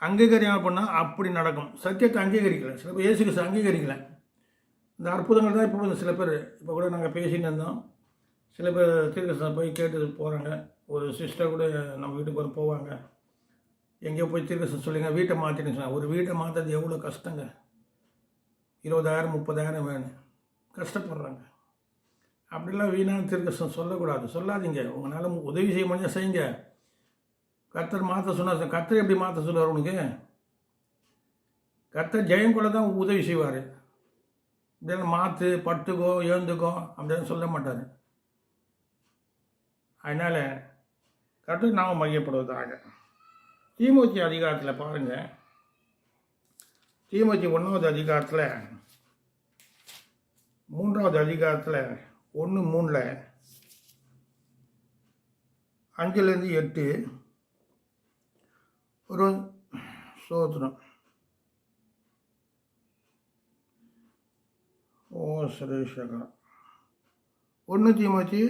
அங்கீகரியாமல் பண்ணால் அப்படி நடக்கும். சத்தியத்தை அங்கீகரிக்கலை. சில பேர் இயேசு கிறிஸ்து அங்கீகரிக்கலை. இந்த அற்புதங்கள் தான் இப்போ சில பேர், இப்போ கூட நாங்கள் பேசின்னு இருந்தோம், சில பேர் தீர்க்கதரிசனம் போய் கேட்டு போகிறாங்க. ஒரு சிஸ்டர் கூட நம்ம வீட்டுக்கு போவாங்க, எங்கேயோ போய் தீர்க்கதரிசனம் சொல்லுங்க, வீட்டை மாற்றின்னு சொன்னாங்க. ஒரு வீட்டை மாற்றுறது எவ்வளோ கஷ்டங்க. 20,000 30,000 வேணும், கஷ்டப்படுறாங்க. அப்படிலாம் வீணான தீர்க்கதரிசனம் சொல்லக்கூடாது, சொல்லாதீங்க. உங்களால் உதவி செய்ய முடிஞ்சால் செய்யுங்க. கர்த்தர் மாற்ற சொன்னார். கர்த்தர் எப்படி மாற்ற சொல்லுவார் உனக்கு? கர்த்தர் ஜெயம் கூட தான் உதவி செய்வார். இப்படியெல்லாம் மாற்று, பட்டுக்கோ எழுந்துக்கோ அப்படின்னு சொல்ல மாட்டார். அதனால் கர்த்தர் நாம் மையப்படுவதாக. தீமோத்தி அதிகாரத்தில் பாருங்கள், தீமோத்தி 1வது அதிகாரத்தில் 3வது அதிகாரத்தில் 1:3 5லேருந்து 8 ஒரு சோதனம். சுரேஷகா 1 தீமோத்தி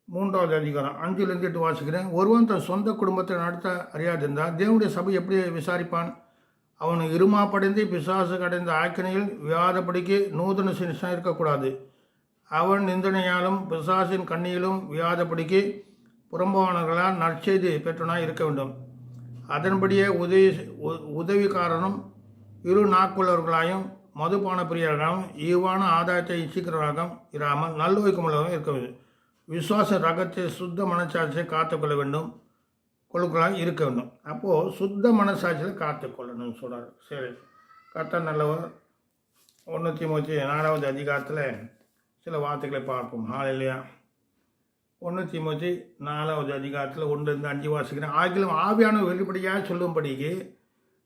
3வது அதிகாரம் 5லேருந்து 8 வாசிக்கிறேன். ஒருவன் தன் சொந்த குடும்பத்தை நடத்த அறியாதிருந்தால் தேவனுடைய சபை எப்படி விசாரிப்பான்? அவன் இருமாப்படைந்து பிசாசு கடைந்த ஆக்கினையில் வியாதப்படிக்கு நூதன சின்னம் இருக்கக்கூடாது. அவன் நிந்தனையாலும் பிசாசின் கண்ணியிலும் வியாதப்படிக்கு புறம்பானவர்களால் நற்செய்தி பெற்றனாய் இருக்க வேண்டும். அதன்படியே உதவிக்காரனும் இரு நாக்குள்ளவர்களாயும் மதுபான பிரியர்களாகவும் ஈவான ஆதாயத்தை இச்சிக்கிறவர்களாகவும் இராமல் நல்லொழுக்கமுள்ளவர்களும் இருக்க வேண்டும். விசுவாச ரகத்தை சுத்த மனசாட்சியை காத்துக்கொள்ள வேண்டும், கொழுக்களாக இருக்க வேண்டும். அப்போது சுத்த மனசாட்சியில் காத்துக்கொள்ளணும்னு சொல்கிறார். சரி, கர்த்தர் நல்லவர். 1 தீமோத்தி 4வது அதிகாரத்தில் சில வார்த்தைகளை பார்ப்போம். ஹல்லேலூயா. 1 தீமோத்தி 4வது அதிகாரத்தில் 1லேருந்து 5 வாசிக்கிறேன். ஆகிலும் ஆவியான வெளிப்படையாக சொல்லும்படிக்கு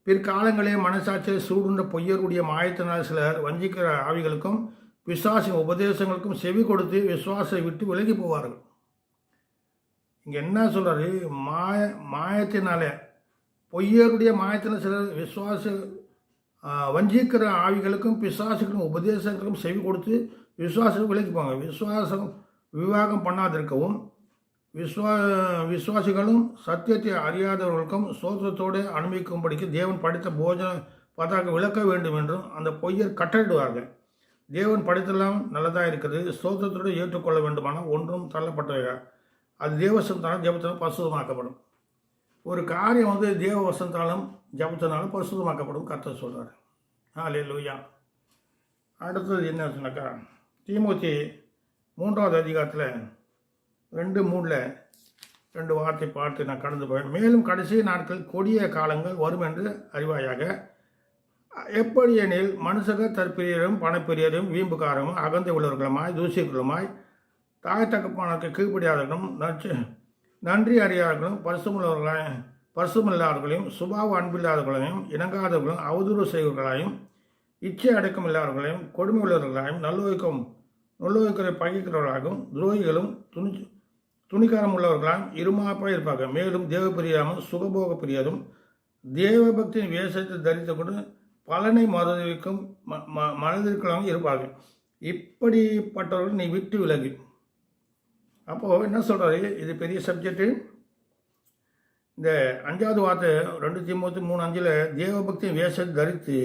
பிற்காலங்களே மனசாட்சியை சூடுண்ட பொய்யருடைய மாயத்தினால் சிலர் வஞ்சிக்கிற ஆவிகளுக்கும் பிசாசின் உபதேசங்களுக்கும் செவி கொடுத்து விசுவாசத்தை விட்டு விலகி போவார்கள். இங்கே என்ன சொல்கிறாரு? மாயத்தினால பொய்யருடைய மாயத்தினால் சிலர் வஞ்சிக்கிற ஆவிகளுக்கும் பிசாசுக்கும் உபதேசங்களுக்கும் செவி கொடுத்து விசுவாசம் விலகி போவாங்க. விசுவாசம் விவாகம் பண்ணாதிருக்கவும் விசுவாசிகளும் சத்தியத்தை அறியாதவர்களுக்கும் சோத்திரத்தோடு அனுபவிக்கும்படிக்கு தேவன் படித்த போஜன பதாக விளக்க வேண்டும் என்றும் அந்த பொய்யர் கட்டளிடுவார்கள். தேவன் படித்தெல்லாம் நல்லதாக இருக்கிறது, சோத்திரத்தோடு ஏற்றுக்கொள்ள வேண்டுமானால் ஒன்றும் தள்ளப்பட்டவைகள் அது தேவசந்தாலும் ஜபத்தினாலும் பரிசுத்தமாக்கப்படும். ஒரு காரியம் தேவ வசந்தாலும் ஜபத்தினாலும் பரிசுத்தமாக்கப்படும் கர்த்தர் சொல்கிறார். ஹல்லேலூயா. அடுத்தது என்ன சொன்னாக்கா, தீமோத்தி 3வது அதிகாரத்தில் 2:3 2 வார்த்தை பார்த்து நான் கடந்து போவேன். மேலும் கடைசி நாட்கள் கொடிய காலங்கள் வரும் என்று அறிவாயாக. எப்படி எனில் மனுஷர்கள் தற்பிரியரும் பணப்பிரியரும் வீம்புக்காரமும் அகந்தை உள்ளவர்களுமாய் தூசிகளுமாய் தாய் தகப்பானருக்கு கீழ்ப்படியாதவர்களும் நன்றி அறியாதவர்களும் பரிசுமில்லாதவர்களையும் சுபாவ அன்பில்லாதவர்களையும் இணங்காதவர்களும் அவதூறு செய்வர்களாயும் இச்சை அடக்கம் இல்லாதவர்களையும் கொடுமை உள்ளவர்களாயும் நல்லொழுக்கத்தை பகைக்கிறவர்களாகவும் துரோகிகளும் துணிக்காரம் உள்ளவர்களாம் இருமாப்பாக இருப்பாங்க. மேலும் தேவ பிரியாமல் சுகபோக பிரியாதும் தேவபக்தியின் வேஷத்தை தரித்து கொண்டு பலனை மனதிற்களாகவும் இருப்பார்கள். இப்படிப்பட்டவர்கள் நீ விட்டு விலகு. அப்போது என்ன சொல்கிறாரு? இது பெரிய சப்ஜெக்டு. இந்த 5வது வார்த்தை 2 தீமோத்தி 3:5 தேவபக்தியின் வேஷத்தை தரித்து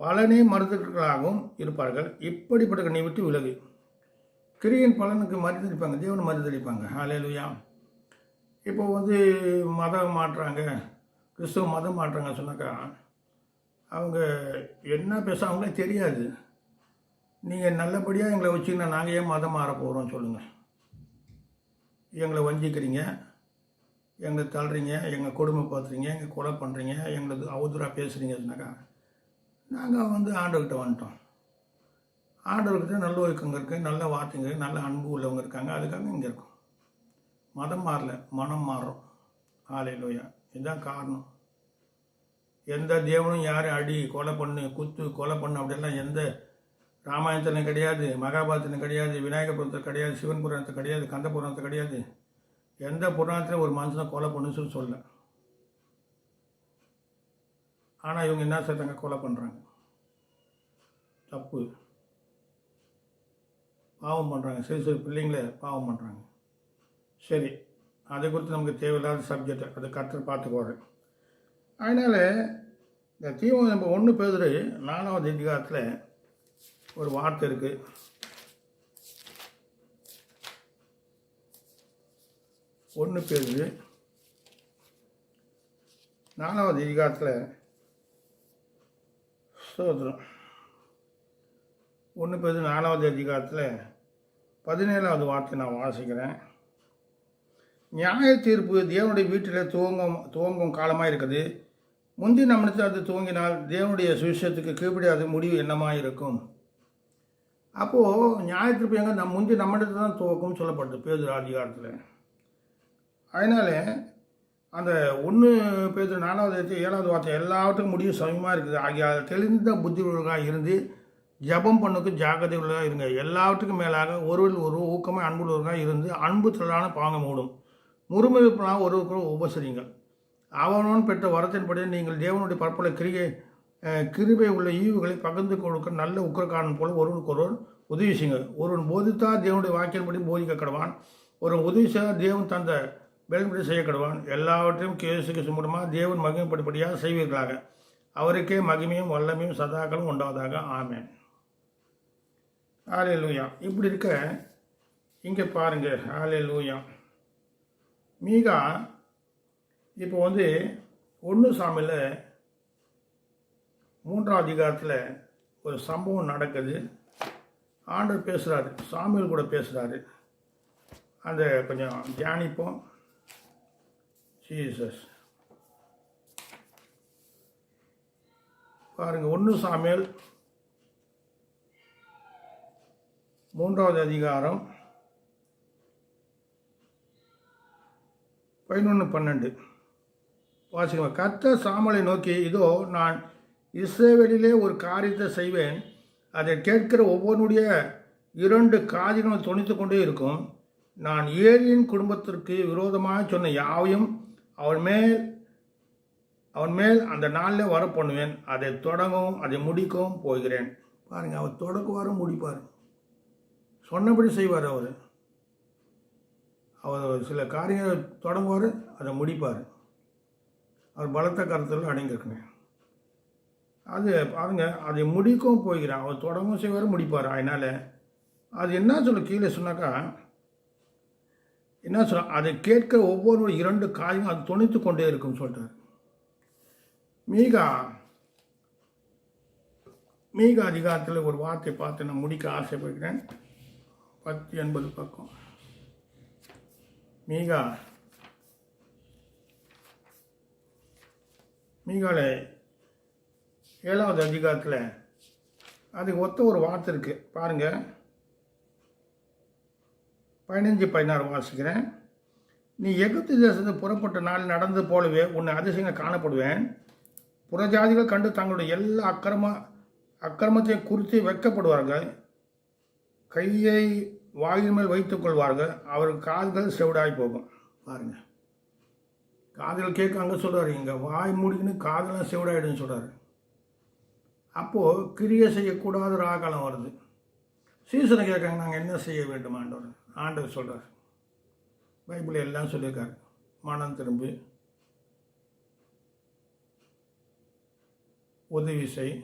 பலனை மறுதற்களாகவும் இருப்பார்கள். இப்படிப்பட்ட நீ விட்டு விலகு. கிரியின் பலனுக்கு மறுதளிப்பாங்க, தேவனை மறுதளிப்பாங்க. ஹல்லேலூயா. இப்போ மதம் மாற்றுறாங்க, கிறிஸ்துவ மதம் மாற்றுறாங்க சொன்னாக்கா அவங்க என்ன பேச அவங்களே தெரியாது. நீங்கள் நல்லபடியாக எங்களை வச்சிங்கன்னா நாங்கள் ஏன் மதம் மாற போகிறோம் சொல்லுங்கள்? எங்களை வஞ்சிக்கிறீங்க, எங்களை தள்ளுறீங்க, எங்கள் கொடுமை பார்த்துறீங்க, எங்கள் கொலை பண்ணுறீங்க, எங்களுக்கு அவதூறாக பேசுகிறீங்க சொன்னாக்கா நாங்கள் ஆண்டவர்கிட்ட வந்துட்டோம். ஆண்டவர்கிட்ட நல்ல ஒழுக்கங்க இருக்குது, நல்ல வார்த்தைங்க, நல்ல அன்பு உள்ளவங்க இருக்காங்க. அதுக்காக இங்கே இருக்கும். மதம் மாறல, மனம் மாறும். ஹல்லேலூயா. இதுதான் காரணம். எந்த தேவனும் யாரும் அடி கொலை பண்ணு குத்து கொலை பண்ணு அப்படிலாம் எந்த ராமாயணத்திலும் கிடையாது, மகாபாரதத்திலும் கிடையாது, விநாயகர் புராணத்தில் கிடையாது, சிவன் புராணத்தில் கிடையாது, கந்த புராணத்தில் கிடையாது. எந்த புராணத்திலும் ஒரு மனுஷனை கொலை பண்ணுன்னு சொல்ல. ஆனால் இவங்க என்ன செய்றாங்க? கொலை பண்ணுறாங்க. தப்பு. பாவம் பண்ணுறாங்க. சிறு பிள்ளைங்களே பாவம் பண்ணுறாங்க. சரி, அதை குறித்து நமக்கு தேவையில்லாத சப்ஜெக்ட், அதை கர்த்தர் பார்த்துக்குவாரு. அதனால் இந்த நம்ம 1 பேதுரு 4வது அதிகாரத்தில் ஒரு வார்த்தை இருக்குது. பேதுரு 4வது அதிகாரத்தில் ஸ்தோத்திரம் 1 பேதுரு 4வது அதிகாரத்தில் 17வது வார்த்தை நான் வாசிக்கிறேன். நியாய தீர்ப்பு தேவனுடைய வீட்டில் துவங்கும் காலமாக இருக்குது. முந்தி நம்மளுக்கு அது துவங்கினால் தேவனுடைய சுவிசேஷத்துக்கு கீழ்ப்படியாத முடிவு என்னமாக இருக்கும்? அப்போது நியாய தீர்ப்பு எங்கே முந்தி நம்மளுக்கு தான் துவக்கம்னு சொல்லப்படுது பேதுரு அதிகாரத்தில். அதனால் அந்த 1 பேதுரு 4வது 7வது வார்த்தை எல்லாத்துக்கும் முடிவு சமயமாக இருக்குது. ஆகிய தெளிந்த புத்தி உள்ளவர்களாக இருந்து ஜபம் பண்ணுக்கு ஜாக்கிரதை உள்ளதாக இருங்க. எல்லாவற்றுக்கும் மேலாக ஒருவர் ஒரு ஊக்கமாக அன்புள்ளவர்களாக இருந்து அன்பு தொழிலான பாங்க மூடும் முறுமுறுப்பெல்லாம் ஒருவருக்குள் உபசரிங்கள். அவனவன் பெற்ற வரத்தின்படி நீங்கள் தேவனுடைய பற்பல கிருபை உள்ள ஈவுகளை பகிர்ந்து கொடுக்க நல்ல உக்கரக்காரன் போல ஒருவனுக்கொருவர் உதவி செய்யுங்க. ஒருவன் போதித்தால் தேவனுடைய வாக்கியன்படி போதிக்க கடவான். ஒருவன் உதவி செய்தால் தேவன் தந்த வேலைப்படி செய்ய கடவான். எல்லாவற்றையும் கேசுக்கு மூலமாக தேவன் மகிமைப்படும்படியாக செய்வீர்களாக. அவருக்கே மகிமையும் வல்லமையும் சதாக்களும் உண்டாவதாக. ஆமென். ஹல்லேலூயா. இப்படி இருக்க இங்கே பாருங்கள். ஹல்லேலூயா. மீகா இப்போ 1 சாமியில் 3வது அதிகாரத்தில் ஒரு சம்பவம் நடக்குது. ஆண்டவர் பேசுகிறாரு, சாமியல் கூட பேசுகிறாரு. அந்த கொஞ்சம் தியானிப்போம். ஜீசஸ் பாருங்கள். 1 சாமுவேல் 3வது அதிகாரம் 11-12. வாசிக்கணும். கர்த்தர் சாமுவேலை நோக்கி, இதோ நான் இஸ்ரவேலிலே ஒரு காரியத்தை செய்வேன், அதை கேட்கிற ஒவ்வொருடைய 2 காதுகளும் தொனித்து கொண்டே இருக்கும். நான் ஏலியின் குடும்பத்திற்கு விரோதமாக சொன்ன யாவையும் அவன் மேல் அந்த நாளில் வர பண்ணுவேன். அதை தொடங்கவும் அதை முடிக்கவும் போகிறேன். பாருங்கள், அவர் தொடக்குவார், முடிப்பார், சொன்னபடி செய்வார். அவர் சில காரியங்கள் தொடங்குவார், அதை முடிப்பார். அவர் பலத்த கருத்தில் அடங்கியிருக்கணும். அது பாருங்க, அதை முடிக்கவும் போகிறான். அவர் தொடங்கவும் செய்வார், முடிப்பார். அதனால் அது என்ன சொல்ல கீழே சொன்னாக்கா என்ன சொல்ல, அதை கேட்க ஒவ்வொரு 2 காரியமும் அது துணித்து கொண்டே இருக்கும் சொல்லிட்டார். மீகா அதிகாரத்தில் ஒரு வார்த்தை பார்த்து நான் முடிக்க ஆசைப்படுகிறேன். 1080 பக்கம். மீகால 7வது அதிகாரத்தில் அதுக்கு ஒத்த ஒரு வார்த்தை இருக்குது பாருங்கள். 15-16 வாசிக்கிறேன். நீ எகிப்து தேசத்து புறப்பட்ட நாள் நடந்தது போலவே உன்னை அதிசயங்கள் காணப்படுவேன். புறஜாதிகள் கண்டு தங்களுடைய எல்லா அக்கிரமத்தையும் குறித்து வெட்கப்படுவார்கள். கையை வாயில் மேல் வைத்துக் கொள்வார்கள். அவருக்கு காதுகள் செவிடாய் போகும். பாருங்கள், காதுகள் கேட்க அங்கே சொல்கிறார், இங்கே வாய் மூடிக்கின்னு காதெல்லாம் செவிடாயிடுன்னு சொல்கிறார். அப்போது கிரியை செய்யக்கூடாத ராகாலம் வருது. சீசனை கேட்காங்க, நாங்கள் என்ன செய்ய வேண்டும் ஆண்டவர் சொல்கிறார். பைபிள் எல்லாம் சொல்லியிருக்காரு. மனம் திரும்பி, உதவி செய்,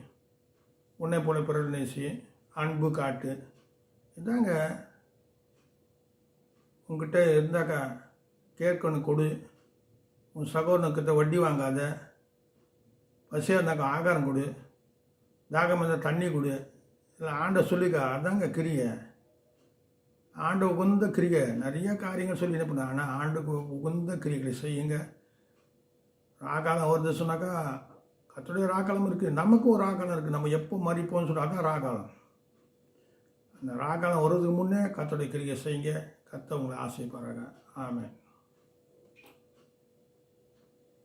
உன்னை போல பிறர் நேசி, அன்பு காட்டு. இதாங்க உங்ககிட்ட இருந்தாக்கா கேட்கணும் கொடு. உன் சகோதரனுக்கிட்ட வட்டி வாங்காத. பசியாக இருந்தாக்கா ஆகாரம் கொடு. தாகம் இருந்தால் தண்ணி கொடு. இல்லை ஆண்டை சொல்லிக்கா. அதாங்க கிரியை. ஆண்டு உகந்த கிரியை. நிறைய காரியங்கள் சொல்லி என்ன பண்ண, ஆனால் ஆண்டுக்கு உகந்த கிரிகளை செய்யுங்க. ராகாலம் வருது சொன்னாக்கா கர்த்தருடைய ராகாலம் இருக்குது, நமக்கும் ஒரு ராகாலம் இருக்குது. நம்ம எப்போ மறிப்போம்னு சொன்னாக்கா ராகாலம். அந்த ராகாலம் வர்றதுக்கு முன்னே கர்த்தருடைய கிரியை செய்யுங்க. கர்த்தர் உங்களை ஆசைப்படுறாங்க. ஆமென்.